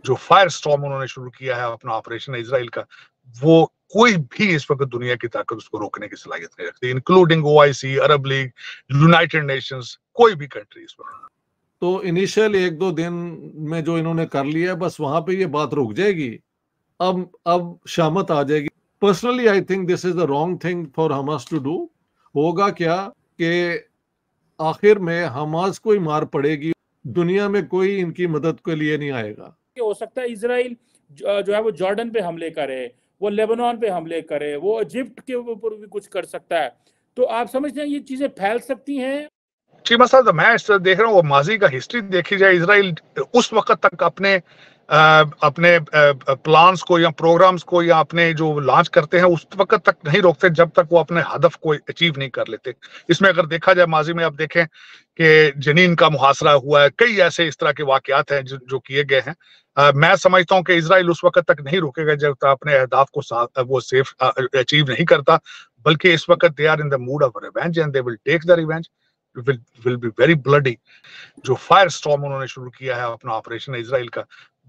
जो fire storm उन्होंने शुरू किया है अपना ऑपरेशन इजराइल का, वो कोई भी इस वक्त दुनिया की ताकत उसको रोकने की सलाहियत नहीं रखती, इंक्लूडिंग ओआईसी, अरब लीग, यूनाइटेड नेशंस, कोई भी कंट्री इस वक्त। तो इनिशियल 1-2 दिन में जो इन्होंने कर लिया है बस वहां पे ये बात रुक जाएगी। अब शामत आ जाएगी। Personally I think this is the wrong thing for Hamas to do. होगा क्या कि आखिर में हमास को ही मार पड़ेगी, दुनिया में कोई इनकी मदद के लिए नहीं आएगा। हो सकता है इजराइल जो है वो जॉर्डन पे हमले करे, वो लेबनान पे हमले करे, वो इजिप्ट के ऊपर भी कुछ कर सकता है। तो आप समझते हैं ये चीजें फैल सकती हैं? जी मसला मैं इस तरह देख रहा हूँ, वो माजी का हिस्ट्री देखी जाए, इजराइल उस वक्त तक अपने प्लान्स को या प्रोग्राम्स को या अपने जो लॉन्च करते हैं उस वक्त तक नहीं रोकते जब तक वो अपने हदफ को अचीव नहीं कर लेते। इसमें अगर देखा जाए माजी में, आप देखें कि जनीन का मुहासरा हुआ है, कई ऐसे इस तरह के वाकयात हैं जो किए गए हैं। मैं समझता हूं कि इजराइल उस वक्त तक नहीं रुकेगा जब तक अपने अहदाफ को वो सेफ अचीव नहीं करता, बल्कि इस वक्त they are in the mood of revenge and they will take the revenge, will be very bloody. जो फायर स्टॉर्म उन्होंने शुरू किया है अपना ऑपरेशन इजराइल का,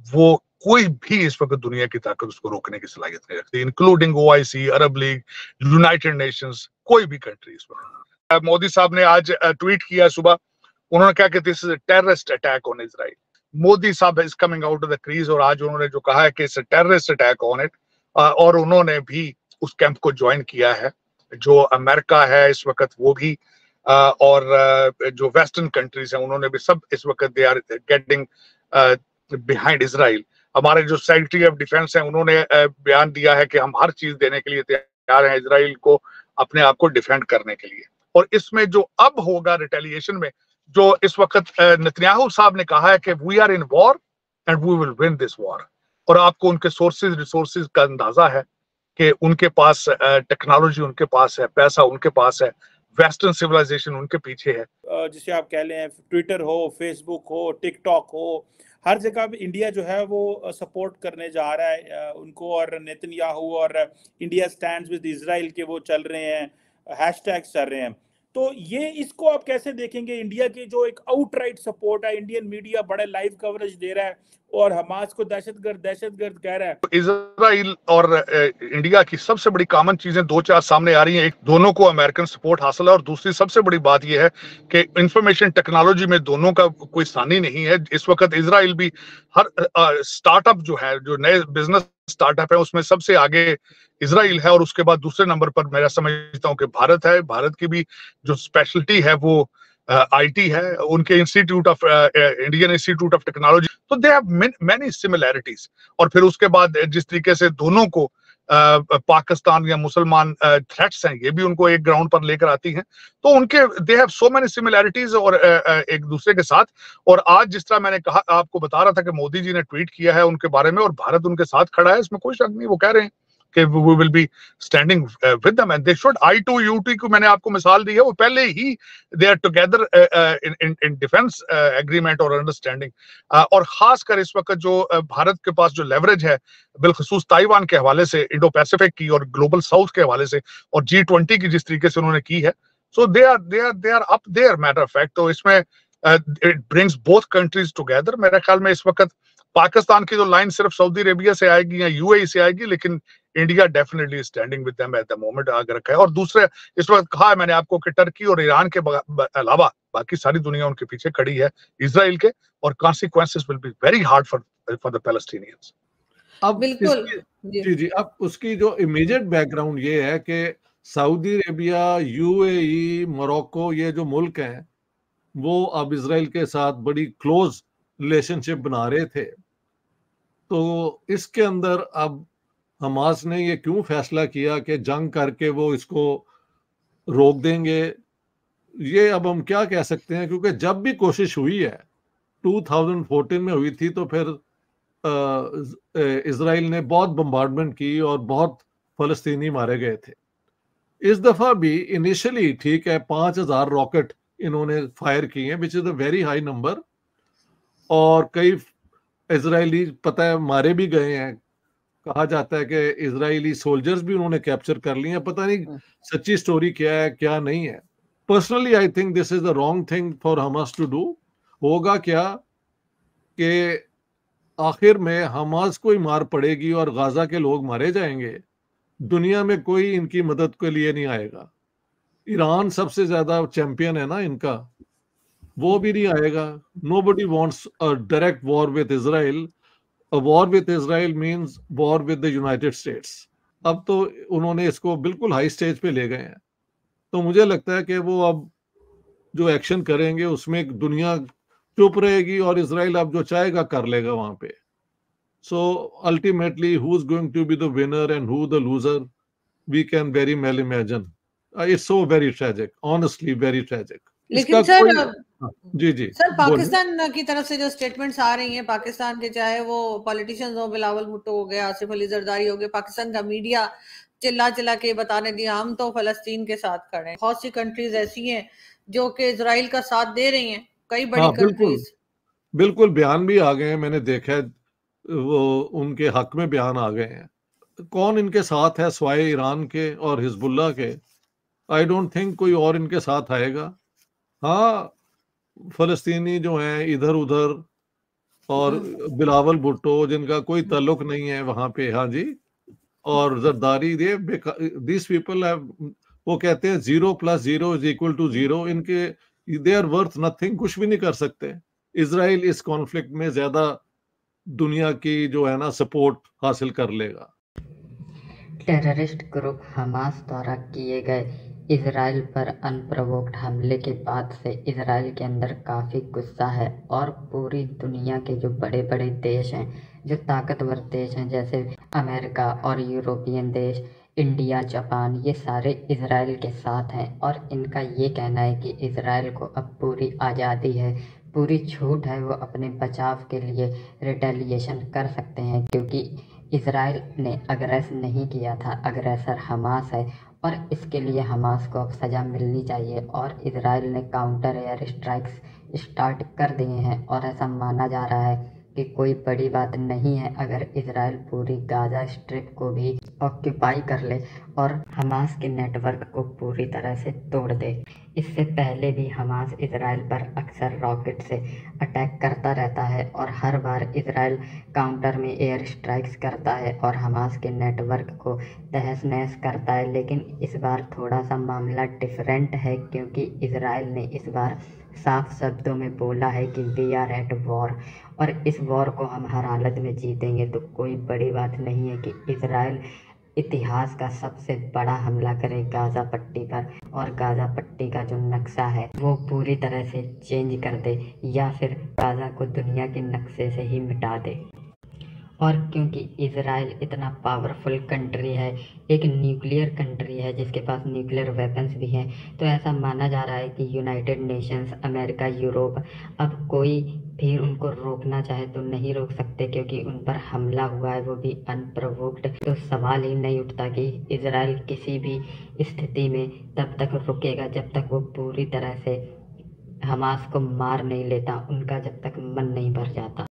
वो कोई भी इस वक्त दुनिया की ताकत उसको रोकने की सलाहियत नहीं रखती, इंक्लूडिंग ओआईसी, अरब लीग, यूनाइटेड नेशंस, कोई भी कंट्री इस वक्त। मोदी साहब ने आज ट्वीट किया सुबह, उन्होंने कहा कि this is a terrorist attack on Israel. Modi साहब is coming out of the crease, और आज उन्होंने जो कहा है कि it's a terrorist attack on it, और उन्होंने भी उस कैंप को ज्वाइन किया है। जो अमेरिका है इस वक्त, वो भी और जो वेस्टर्न कंट्रीज हैं उन्होंने भी सब इस वक्त they are getting behind Israel. हमारे जो सेक्रेटरी ऑफ डिफेंस हैं उन्होंने बयान दिया है कि हम हर चीज देने के लिए तैयार हैं इजराइल को, अपने आप को डिफेंड करने के लिए। और इसमें जो अब होगा रिटेलिएशन में, जो इस वक्त नेतन्याहू साहब ने कहा है कि we are in war and we will win this war, और आपको उनके सोर्सेज रिसोर्सेज का अंदाजा है कि उनके पास टेक्नोलॉजी उनके पास है, पैसा उनके पास है, वेस्टर्न सिविलाइजेशन उनके पीछे है। जिसे आप कह लें ट्विटर हो, फेसबुक हो, टिकटॉक हो, हर जगह भी इंडिया जो है वो सपोर्ट करने जा रहा है उनको, और नेतन्याहू और इंडिया स्टैंड्स विद इजराइल के वो चल रहे हैं, हैशटैग्स चल रहे हैं। तो ये इसको आप कैसे देखेंगे? इंडिया की जो एक आउटराइट सपोर्ट है, इंडियन मीडिया बड़े लाइव कवरेज दे रहा है और हमास को दहशतगर्द कह रहा है। इजराइल और इंडिया की सबसे बड़ी कॉमन चीजें दो चार सामने आ रही हैं। एक, दोनों को अमेरिकन सपोर्ट हासिल है, और दूसरी सबसे बड़ी बात यह है कि इंफॉर्मेशन टेक्नोलॉजी में दोनों का कोई सानी नहीं है। इस वक्त इजराइल भी हर स्टार्टअप जो है, जो नए बिजनेस स्टार्टअप है, उसमें सबसे आगे इजराइल है, और उसके बाद दूसरे नंबर पर मैं समझता हूँ कि भारत है। भारत की भी जो स्पेशलिटी है वो आईटी है, उनके institute of Indian institute of technology, तो दे हैव मेनी सिमिलैरिटीज। और फिर उसके बाद जिस तरीके से दोनों को पाकिस्तान या मुसलमान थ्रेट्स हैं, ये भी उनको एक ग्राउंड पर लेकर आती हैं, तो उनके they have so many similarities और एक दूसरे के साथ। और आज जिस तरह मैंने कहा, आपको बता रहा था कि मोदी जी ने ट्वीट किया है उनके बारे में और भारत उनके साथ खड़ा है, इसमें कोई शक नहीं। वो कह रहे हैं कि we will be standing with them and they should। I2UT को मैंने आपको मिसाल दी है, वो पहले ही they are together in defense agreement और अंडरस्टैंडिंग। और खासकर इस वक्त जो भारत के पास जो लेवरेज है, बिलखसूस ताइवान के हवाले से, इंडो पैसिफिक की और ग्लोबल साउथ के हवाले से, और G20 की जिस तरीके से उन्होंने की है, so they are up there matter of fact। तो इसमें it brings both countries together। मेरे ख्याल में इस वक्त पाकिस्तान की जो लाइन सिर्फ सऊदी अरेबिया से आएगी या यूएई से आएगी, लेकिन India definitely standing with them at the moment आगे रखा है। और दूसरे, इस वक्त कहा है मैंने आपको कि टर्की और ईरान के अलावा बाकी सारी दुनिया उनके पीछे खड़ी है इजराइल के, और consequences will be very hard for the Palestinians. अब जी, अब उसकी जो इमीडिएट बैकग्राउंड ये है कि सऊदी अरेबिया, यूएई, मोरक्को, ये जो मुल्क हैं वो अब इजराइल के साथ बड़ी क्लोज रिलेशनशिप बना रहे थे। तो इसके अंदर अब हमास ने ये क्यों फैसला किया कि जंग करके वो इसको रोक देंगे, ये अब हम क्या कह सकते हैं, क्योंकि जब भी कोशिश हुई है 2014 में हुई थी, तो फिर इजराइल ने बहुत बम्बार्डमेंट की और बहुत फलस्तीनी मारे गए थे। इस दफा भी इनिशियली ठीक है 5000 रॉकेट इन्होंने फायर किए हैं, which is a very high number, और कई इजरायली पता है मारे भी गए हैं। कहा जाता है कि इजरायली सोल्जर्स भी उन्होंने कैप्चर कर लिए हैं। पता नहीं सच्ची स्टोरी क्या है क्या नहीं है। Personally I think this is the wrong thing for Hamas to do. होगा क्या कि आखिर में हमास को ही मार पड़ेगी और गाजा के लोग मारे जाएंगे। दुनिया में कोई इनकी मदद के लिए नहीं आएगा। ईरान सबसे ज्यादा चैंपियन है ना इनका, वो भी नहीं आएगा। Nobody wants a direct war with Israel. A war with Israel means war with the United states. अब तो उन्होंने इसको बिल्कुल हाई स्टेज पे ले गए हैं। तो मुझे लगता है कि वो अब जो एक्शन करेंगे उसमें दुनिया चुप रहेगी और इजराइल अब जो चाहेगा कर लेगा वहां पे। So ultimately who is going to be the winner and who the loser, we can very well imagine. It's so very tragic, honestly very tragic. लेकिन सर जी जी सर, पाकिस्तान की तरफ से जो स्टेटमेंट्स आ रही हैं, पाकिस्तान के चाहे वो पॉलिटिशियंस हो, बिलावल भुट्टो हो गए, आसिफ अली जरदारी हो गए, पाकिस्तान का मीडिया चिल्ला चिल्ला के बताने दिया हम तो फलस्तीन के साथ खड़े हैं। बहुत सी कंट्रीज ऐसी हैं जो कि इजराइल का साथ दे रही हैं, कई बड़ी कंट्रीज। बिल्कुल बयान भी आ गए हैं, मैंने देखा है, वो उनके हक में बयान आ गए हैं। कौन इनके साथ है स्वाए ईरान के और हिजबुल्लाह के? आई डोंट थिंक कोई और इनके साथ आएगा। हाँ, फलस्तीनी जो हैं इधर उधर और बिलावल भुट्टो जिनका कोई ताल्लुक नहीं है वहां पे, हाँ जी, और जरदारी दिस पीपल वो कहते हैं 0 + 0 = 0। इनके दे आर वर्थ नथिंग, कुछ भी नहीं कर सकते। इजराइल इस कॉन्फ्लिक्ट में ज्यादा दुनिया की जो है ना सपोर्ट हासिल कर लेगा। टेररिस्ट ग्रुप हमास द्वारा किए गए इजराइल पर अनप्रोवोक्ड हमले के बाद से इजराइल के अंदर काफ़ी गुस्सा है और पूरी दुनिया के जो बड़े बड़े देश हैं, जो ताकतवर देश हैं जैसे अमेरिका और यूरोपियन देश, इंडिया, जापान, ये सारे इजराइल के साथ हैं और इनका ये कहना है कि इजराइल को अब पूरी आज़ादी है, पूरी छूट है, वो अपने बचाव के लिए रिटेलिएशन कर सकते हैं क्योंकि इजराइल ने अग्रेस नहीं किया था, अग्रेसर हमास है और इसके लिए हमास को अब सज़ा मिलनी चाहिए। और इजराइल ने काउंटर एयर स्ट्राइक्स स्टार्ट कर दिए हैं और ऐसा माना जा रहा है कि कोई बड़ी बात नहीं है अगर इजराइल पूरी गाजा स्ट्रिप को भी ऑक्यूपाई कर ले और हमास के नेटवर्क को पूरी तरह से तोड़ दे। इससे पहले भी हमास इजराइल पर अक्सर रॉकेट से अटैक करता रहता है और हर बार इजराइल काउंटर में एयर स्ट्राइक्स करता है और हमास के नेटवर्क को तहस नहस करता है। लेकिन इस बार थोड़ा सा मामला डिफरेंट है क्योंकि इजराइल ने इस बार साफ शब्दों में बोला है कि वी आर एट वॉर और इस वॉर को हम हर हालत में जीतेंगे। तो कोई बड़ी बात नहीं है कि इजराइल इतिहास का सबसे बड़ा हमला करे गाज़ा पट्टी पर और गाज़ा पट्टी का जो नक्शा है वो पूरी तरह से चेंज कर दे या फिर गाज़ा को दुनिया के नक्शे से ही मिटा दे। और क्योंकि इजराइल इतना पावरफुल कंट्री है, एक न्यूक्लियर कंट्री है जिसके पास न्यूक्लियर वेपन्स भी हैं, तो ऐसा माना जा रहा है कि यूनाइटेड नेशंस, अमेरिका, यूरोप अब कोई भी उनको रोकना चाहे तो नहीं रोक सकते क्योंकि उन पर हमला हुआ है, वो भी अनप्रोवोक्ड। तो सवाल ही नहीं उठता कि इजराइल किसी भी स्थिति में तब तक रुकेगा जब तक वो पूरी तरह से हमास को मार नहीं लेता, उनका जब तक मन नहीं भर जाता।